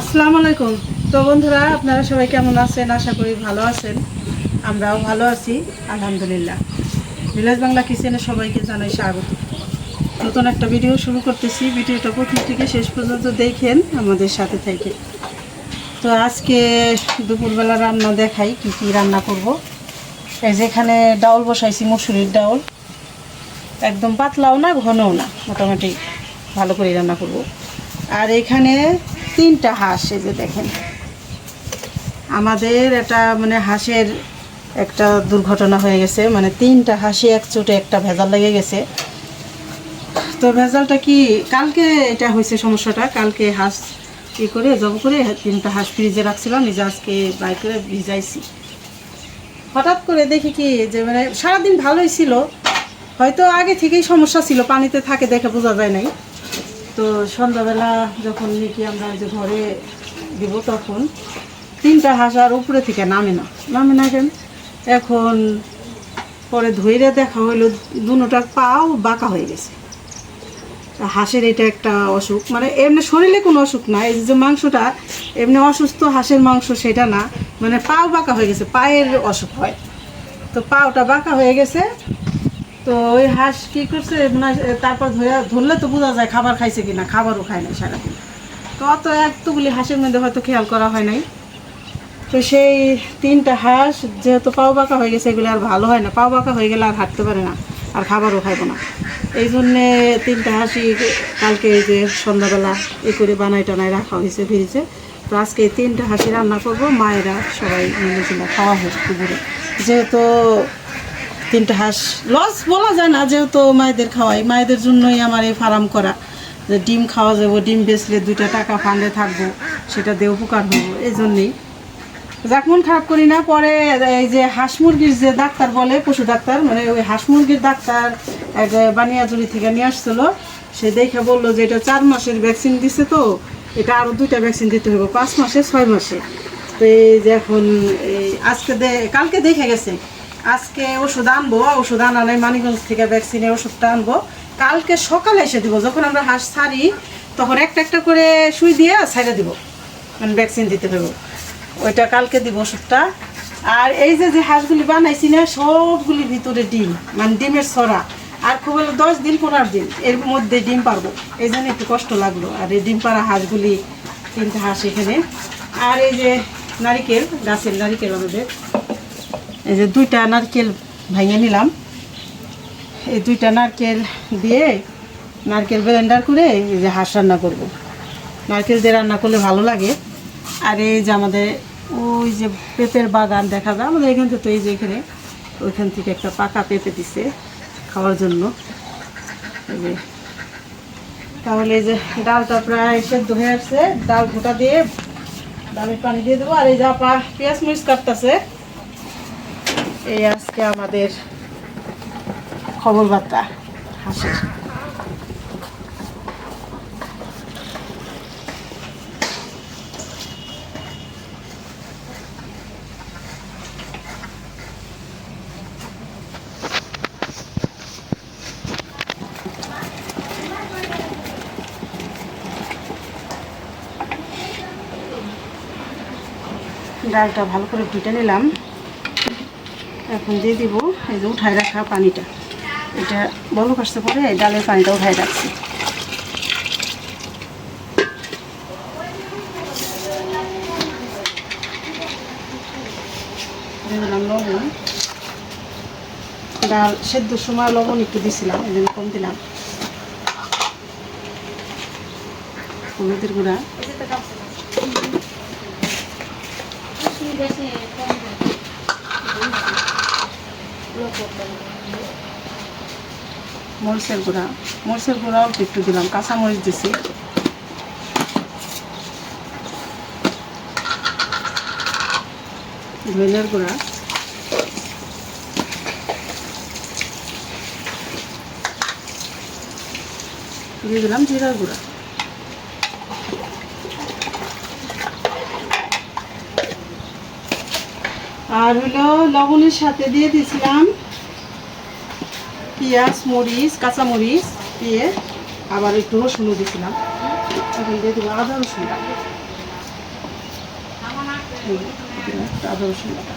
আসসালামু আলাইকুম। তো বন্ধুরা, আপনারা সবাই কেমন আছেন? আশা করি ভালো আছেন। আমরাও ভালো আছি, আলহামদুলিল্লাহ। ভিলেজ বাংলা কিচেনে সবাইকে জানাই স্বাগত। নতুন একটা ভিডিও শুরু করতেছি। ভিডিওটা প্রথম থেকে শেষ পর্যন্ত দেখেন, আমাদের সাথে থেকে। তো আজকে দুপুরবেলা রান্না দেখাই, কি কি রান্না করব। এই যেখানে ডাউল বসাইছি, মসুরির ডাউল। একদম পাতলাও না, ঘনও না, মোটামুটি ভালো করে রান্না করব। আর এখানে 3টা হাঁস, এই যে দেখেন। আমাদের এটা মানে হাঁসের একটা দুর্ঘটনা হয়ে গেছে, মানে 3টা হাঁসি একচোটে একটা ভেজাল লেগে গেছে। তো ভেজালটা কি, কালকে এটা হয়েছে সমস্যাটা। কালকে হাঁস করে জব করে 3টা হাঁস ফ্রিজে রাখছিলাম, নিজে আজকে বাই করে ভিজাইছি। হঠাৎ করে দেখি কি যে মানে সারাদিন ভালোই ছিল, হয়তো আগে থেকেই সমস্যা ছিল, পানিতে থাকে দেখে বোঝা যায় নাই। তো সন্ধ্যাবেলা যখন নাকি আমরা যে ঘরে দিব, তখন 3টা হাঁস আর উপরে থেকে নামে না কেন। এখন পরে ধইরে দেখা হইলো দুটার পাও বাঁকা হয়ে গেছে। হাঁসের এটা একটা অসুখ, মানে এমনি শরীরে কোনো অসুখ না, এই যে মাংসটা এমনি অসুস্থ হাঁসের মাংস সেটা না, মানে পাও বাঁকা হয়ে গেছে, পায়ের অসুখ হয়। তো পাওটা বাঁকা হয়ে গেছে। তো ওই হাঁস কী করছে, মানে তারপর ধরলে তো বোঝা যায় খাবার খাইছে কিনা, খাবারও খায় নাই সারাদিন। তো অত এতগুলি হাঁসের মধ্যে হয়তো খেয়াল করা হয় নাই। তো সেই 3টা হাঁস যেহেতু পাও বাঁকা হয়ে গেছে, এগুলো আর ভালো হয় না, পাও বাঁকা হয়ে গেলে আর হাঁটতে পারে না, আর খাবারও খাইব না। এই জন্যে 3টা হাঁসই কালকে এই যে সন্ধ্যাবেলা করে বানাই টানায় রাখা হয়েছে ফ্রিজে। তো আজকে এই 3টা হাঁসি রান্না করব, মায়েরা সবাই মিলেছিল খাওয়া হোক দুপুরে। যেহেতু 3টা হাঁস লস বলা যায় না, যেহেতু মায়েদের খাওয়াই, মায়েদের জন্যই আমার এই ফার্ম করা, যে ডিম খাওয়া যাবো, ডিম বেচলে 2টা টাকা ফান্ডে থাকবো, সেটা দিয়ে উপকার হবো। এই জন্যেই যাক, মন খারাপ করি না। পরে এই যে হাঁস মুরগির যে ডাক্তার বলে, পশু ডাক্তার, মানে ওই হাঁস মুরগির ডাক্তার এক বানিয়াজুরি থেকে নিয়ে আসছিলো। সে দেখে বললো যে এটা 4 মাসের ভ্যাকসিন দিছে, তো এটা আরও 2টা ভ্যাকসিন দিতে হবে, 5 মাসে 6 মাসে। তো এই যে এখন এই কালকে দেখে গেছে, আজকে ওষুধ আনবো, ওষুধ আনা নাই, মানিকগঞ্জ থেকে ভ্যাকসিনের ওষুধটা আনবো, কালকে সকালে এসে দিব। যখন আমরা হাঁস ছাড়ি তখন একটা একটা করে সুই দিয়ে ছাইড়ে দিব, মানে ভ্যাকসিন দিতে হবে, ওইটা কালকে দিব ওষুধটা। আর এই যে হাঁসগুলি বানাইছি না, সবগুলির ভিতরে ডিম, মানে ডিমের ছড়া। আর খুব হলো 10 দিন 15 দিন এর মধ্যে ডিম পারবো, এই জন্য একটু কষ্ট লাগলো। আর এই ডিম পাড়া হাঁসগুলি 3টা হাঁস এখানে। আর এই যে নারিকেল, গাছের নারিকেল আমাদের, এই যে 2টা নারকেল ভেঙে নিলাম। এই 2টা নারকেল দিয়ে নারকেল ব্লেন্ডার করে এই যে হাঁস রান্না করব। নারকেল দিয়ে রান্না করলে ভালো লাগে। আর এই যে আমাদের ওই যে পেঁপের বাগান দেখা যায় আমাদের এখান থেকে, তো এই যে এখানে ওইখান থেকে একটা পাকা পেঁপে দিছে খাওয়ার জন্য। এই যে তাহলে এই যে ডালটা প্রায় সেদ্ধ হয়ে আসছে, ডাল ঘোটা দিয়ে ডালের পানি দিয়ে দেবো। আর এই যে আপা পেঁয়াজ মরিচ কাটতেছে। এই আজকে আমাদের খবর বার্তা হাঁসের। ডালটা ভালো করে ফুটে নিলাম, এখন দিয়ে দিব এই যে উঠায় রাখা পানিটা। এটা বলক আসতে পরে এই ডালের পানিটা উঠায় রাখছি। দিয়ে দিলাম লবণ, ডাল সেদ্ধর সময় লবণ একটু দিছিলাম, এই জন্য কম দিলাম। হলুদের গুঁড়া, মরিচের গুঁড়া অল্প একটু দিলাম, কাঁচামরিচ দিছি। ধনিয়ার গুঁড়া, দিয়ে দিলাম জিরার গুঁড়া। আর হলো লবণের সাথে দিয়ে দিয়েছিলাম পেঁয়াজ, মরিচ, কাঁচামরিচ দিয়ে, আবার একটু রসুনও দিয়েছিলাম। এখন দিয়ে দেবো আদা রসুন। আদা রসুন বাটা।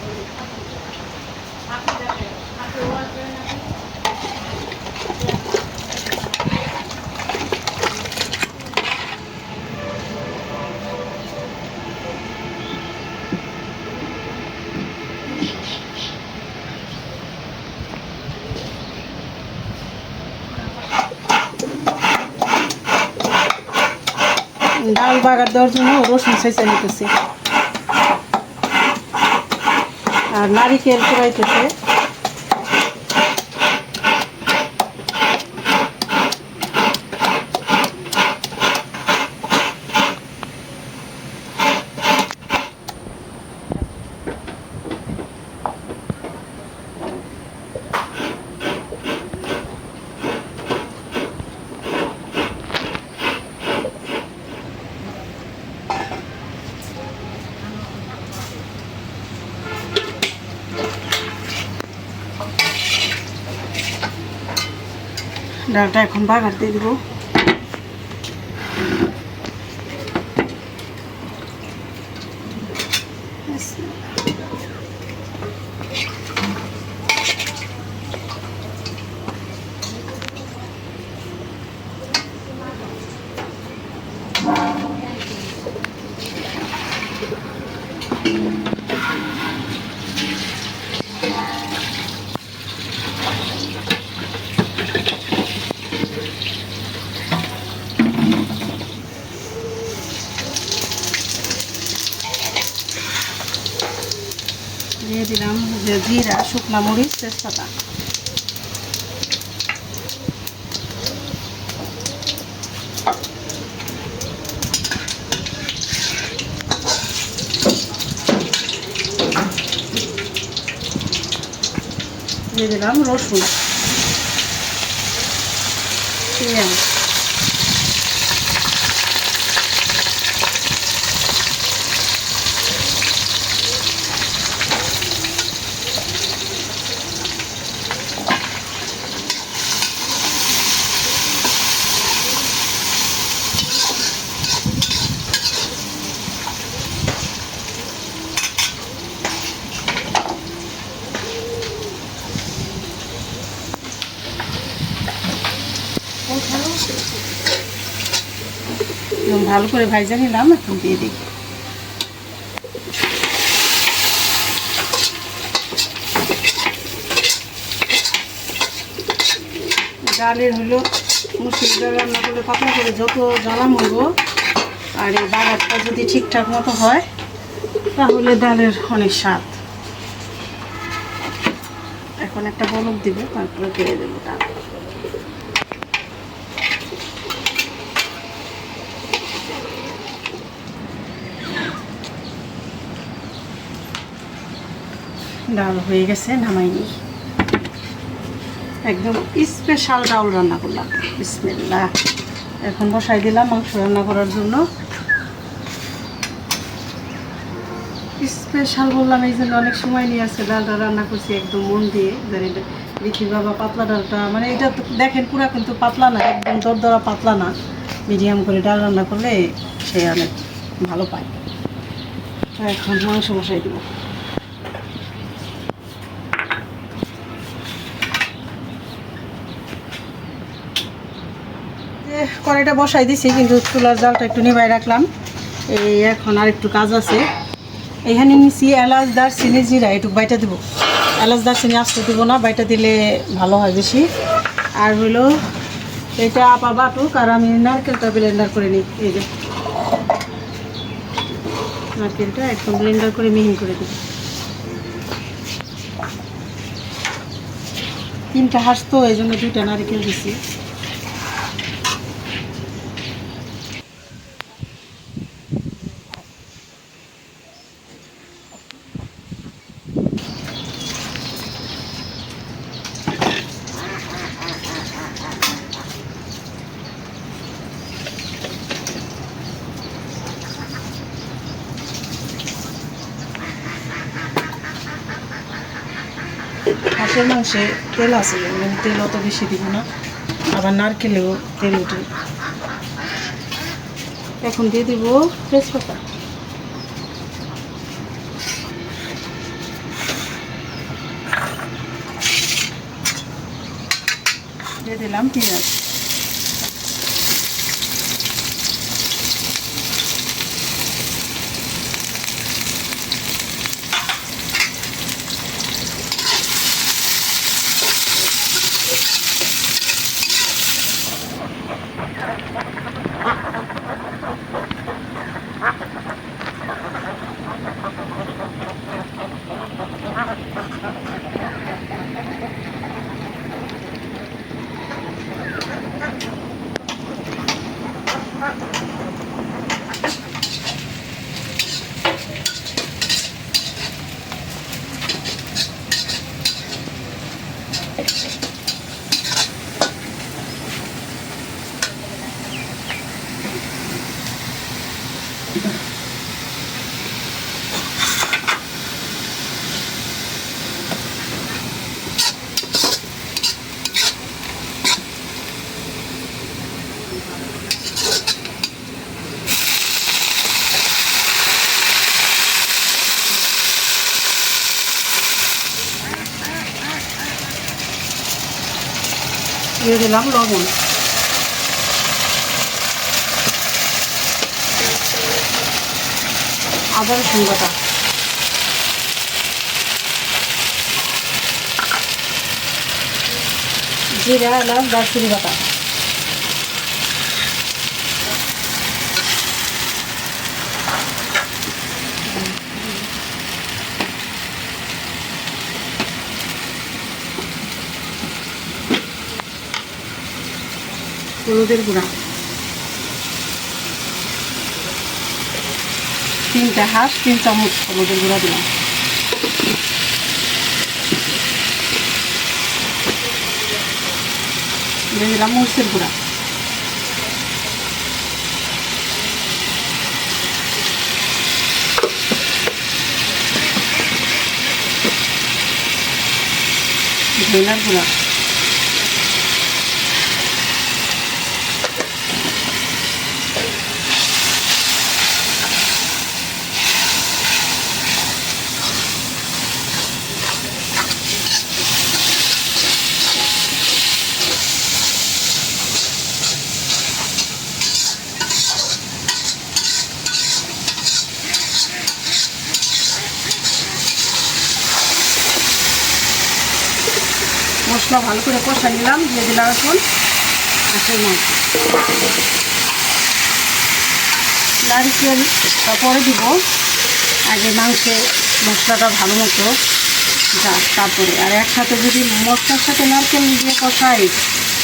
ডাল বাগার দেওয়ার জন্য রসুন ছেঁচে নিতেছি আর নারিকেল কুড়াইতেছে। ডালটা এখন বাগার দিয়ে দিব। দিয়ে দিলাম যে জিরা, শুকনা মরিচ, তেজপাতা। দিয়ে দিলাম রসুন, পেঁয়াজ, ভালো করে ভাজা নিলাম। এখন দিয়ে দিই ডালের হলো মুসুর ডাল রান্না করলে পাতলা করে যত জ্বালা মরব আর এই বাগারটা যদি ঠিকঠাক মতো হয় তাহলে ডালের অনেক স্বাদ। এখন একটা বলক দিব, তারপরে দিয়ে দেবো ডাল। ডাল হয়ে গেছে, নামাই নিই। একদম স্পেশাল ডাল রান্না করলাম। বিসমিল্লাহ। এখন বসাই দিলাম মাংস রান্না করার জন্য। স্পেশাল বললাম এই জন্য অনেক সময় নিয়ে আসছে। ডালটা রান্না করছি একদম মন দিয়ে। দেখি বাবা পাতলা ডালটা, মানে এটা তো দেখেন পুরা কিন্তু পাতলা না, একদম দরদরা পাতলা না, মিডিয়াম করে ডাল রান্না করলে সে অনেক ভালো পায়। এখন মাংস বসাই দিব। কড়াইটা বসাই দিছি কিন্তু চুলার জালটা একটু নিভাই রাখলাম। এই এখন আর একটু কাজ আছে। এখানে নিচ্ছি এলাচ, দারচিনি, জিরা, এটুকু বাইটা দেবো। এলাচ দারচিনি আসতে দেবো না, বাইটা দিলে ভালো হয় বেশি। আর হলো এটা আপা বাটুক আর আমি নারকেলটা ব্লেন্ডার করে নিই। এই যে নারকেলটা একদম ব্লেন্ডার করে মিহিন করে দিই। 3টা হাঁস তো এই জন্য 2টা নারকেল দিছি। হাঁসের মাংসে তেল আছে, তেল অত বেশি দিব না, আবার নারকেলেও তেল উঠে। এখন দিয়ে দিব তেজপাতা। দিয়ে দিলাম পেঁয়াজ। দিয়ে দিলাম লবণ, আদা রসুন বাটা, জিরা এলাচ দারচিনি বাটা, হলুদের গুঁড়া, 3টা হাঁস 3 চামচ হলুদের গুঁড়া দিলাম, দিয়ে দিলাম মরিচের গুঁড়া, ধনিয়ার গুঁড়া, মশলা ভালো করে কষাই নিলাম। দিয়ে দিলাম এখন হাঁসের মাংস, নারকেল পরে দিব, আগে মাংসে মশলাটা ভালো মতো যাক তারপরে। আর একসাথে যদি মশলার সাথে নারকেল দিয়ে কষাই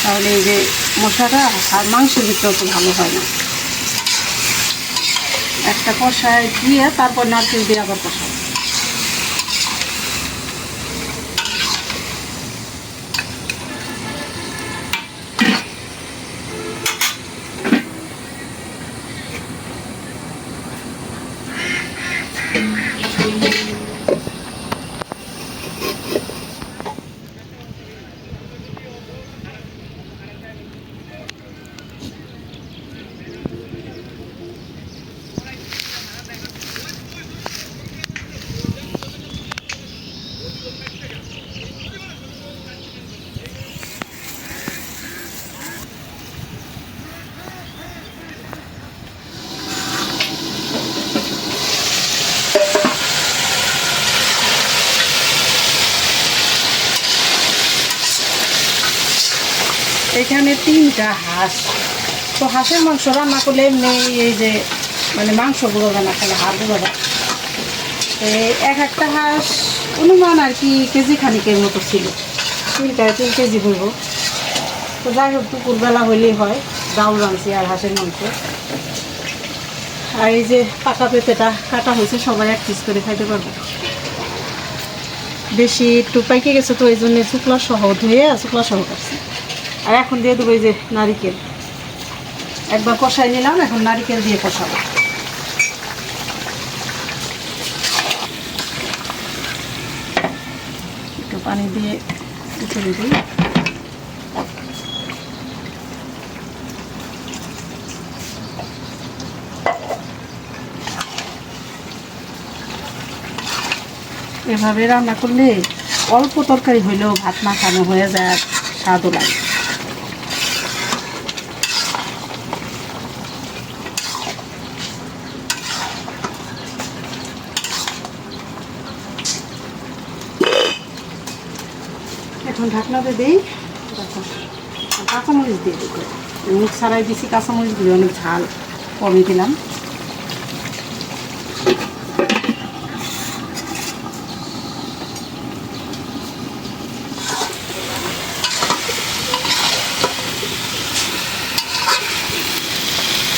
তাহলে এই যে মশলাটা আর মাংসের ভিতরে তো ভালো হয় না। একটা কষায় দিয়ে তারপর নারকেল দিয়ে আবার কষাই। এখানে 3টা হাঁস, তো হাঁসের মাংস রান্না করলে এমনি এই যে মানে মাংস গুঁড়ো না, খালি হাড় গুঁড়োটা। এক একটা হাঁস অনুমান আর কি কেজি খানিকের মতো ছিল, 3 কেজি হইব। তো যাই হোক দুপুরবেলা হইলেই হয়, ডাউল রাঁধছি আর হাঁসের মাংস। আর এই যে পাকা পেঁপেটা কাটা হয়েছে, সবাই 1 পিস করে খাইতে পারবো। বেশি একটু পাইকে গেছে তো এই জন্য শুকলা সহ ধুয়ে শুকলা সহ কাটছি। আর এখন দিয়ে দেবো এই যে নারিকেল, একবার কষাই নিলাম, এখন নারিকেল দিয়ে কষাবো। একটু পানি দিয়ে ছেড়ে দিই। এভাবে রান্না করলে অল্প তরকারি হইলেও ভাত মাখানো হয়ে যায়, আর স্বাদও লাগে। এখন ঢাকনাতে দিই, কাঁচামরিচ দিয়ে দিই, মুখ ছাড়াই দিছি, কাঁচামরিচগুলো অনেক ঝাল কমে দিলাম।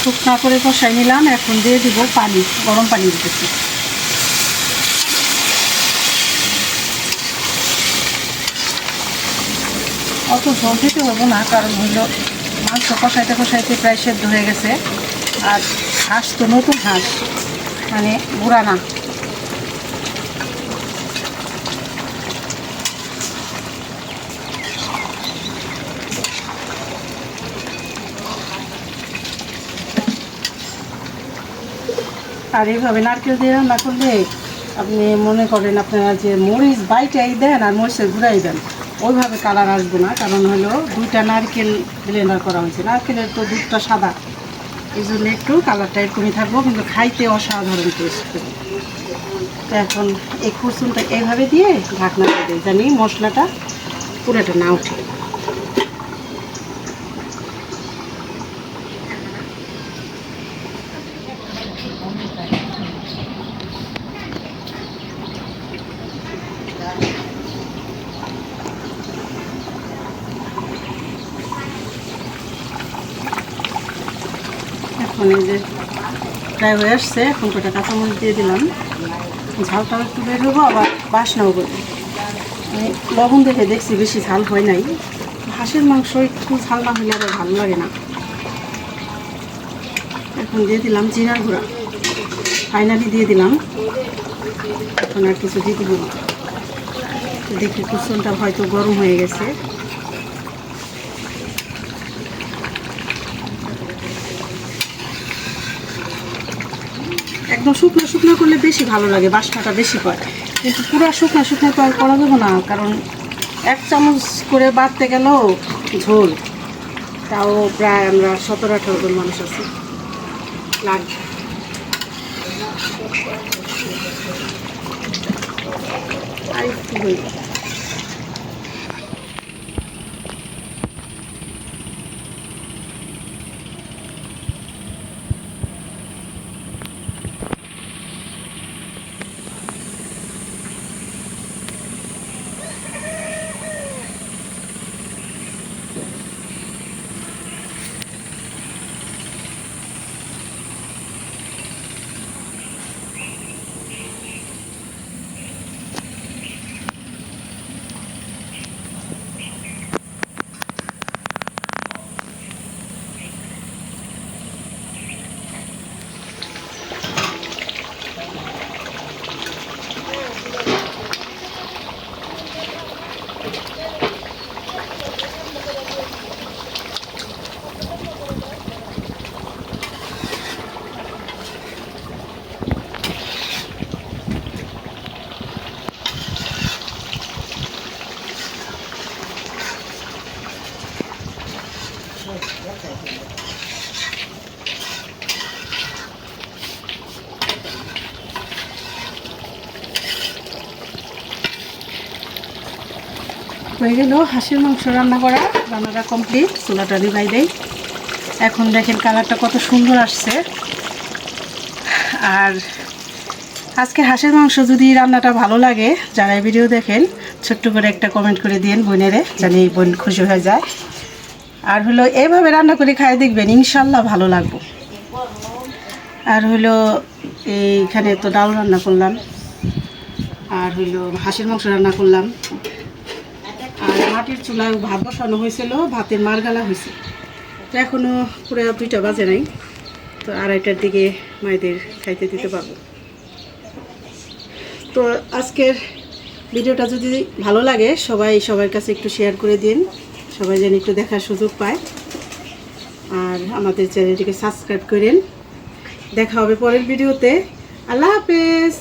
শুকনা করে কষাই নিলাম, এখন দিয়ে দিব পানি, গরম পানি দিতেছি। অত ঝোল দিতে হবে না, কারণ হলো মাংস কষাইতে কষাইতে প্রায় সেদ্ধ হয়ে গেছে। আর হাঁস তো নতুন হাঁস, মানে বুড়া না। আর এইভাবে নারকেল দিয়ে রান্না করলে আপনি মনে করেন আপনারা যে মরিচ বাইটাই দেন আর মরিচের গুঁড়াই দেন, ওইভাবে কালার আসবে না। কারণ হলো 2টা নারকেল ব্লেন্ডার করা হয়েছে, নারকেলের তো দুধটা সাদা, এই জন্য একটু কালারটা এরকমই থাকবো, কিন্তু খাইতে অসাধারণ টেস্ট। এখন এই কুসুমটা এইভাবে দিয়ে ঢাকনা দিয়ে দিই, জানি মশলাটা পুরোটা না উঠে। এখন এই যে প্রায় হয়ে আসছে, এখন কটা কাঁচামরিচ দিয়ে দিলাম, ঝালটা একটু বের হবো, আবার বাসনাও করবো। লবণ দেখে দেখছি বেশি ঝাল হয় নাই, হাঁসের মাংস একটু ঝাল না হলে আবার ভালো লাগে না। এখন দিয়ে দিলাম জিরার গুঁড়া, ফাইনালি দিয়ে দিলাম, এখন আর কিছু দিয়ে দিব না। দেখি কুসুমটা হয়তো গরম হয়ে গেছে। একদম শুকনো শুকনো করলে বেশি ভালো লাগে, বাসনাটা বেশি পায়, কিন্তু পুরো শুকনো শুকনো তো আর করা যাবে না, কারণ 1 চামচ করে বাড়তে গেলেও ঝোল, তাও প্রায় আমরা 17-18 জন মানুষ আছি, লাগবে। আর একটু হইল। হয়ে গেল হাঁসের মাংস রান্না করা, রান্নাটা কমপ্লিট, চুলাটা নিভাই দেই। এখন দেখেন কালারটা কত সুন্দর আসছে। আর আজকে হাঁসের মাংস যদি রান্নাটা ভালো লাগে, যারা ভিডিও দেখেন ছোট্ট করে একটা কমেন্ট করে দিন বোনেরে, জানি বোন খুশি হয়ে যায়। আর হলো এইভাবে রান্না করে খাই দেখবেন ইনশাল্লাহ ভালো লাগবে। আর হলো এইখানে তো ডাল রান্না করলাম, আর হইলো হাঁসের মাংস রান্না করলাম, আর মাটির চুলায় ভাত বসানো হয়েছিল, ভাতের মারগালা হয়েছে। তো এখনও পুরো 2টা বাজে নাই, তো 2:30টার দিকে মায়েদের খাইতে দিতে পারবো। তো আজকের ভিডিওটা যদি ভালো লাগে সবার কাছে একটু শেয়ার করে দিন, সবাই যেন একটু দেখার সুযোগ পায়। আর আমাদের চ্যানেলটিকে সাবস্ক্রাইব করেন। দেখা হবে পরের ভিডিওতে। আল্লাহ হাফেজ।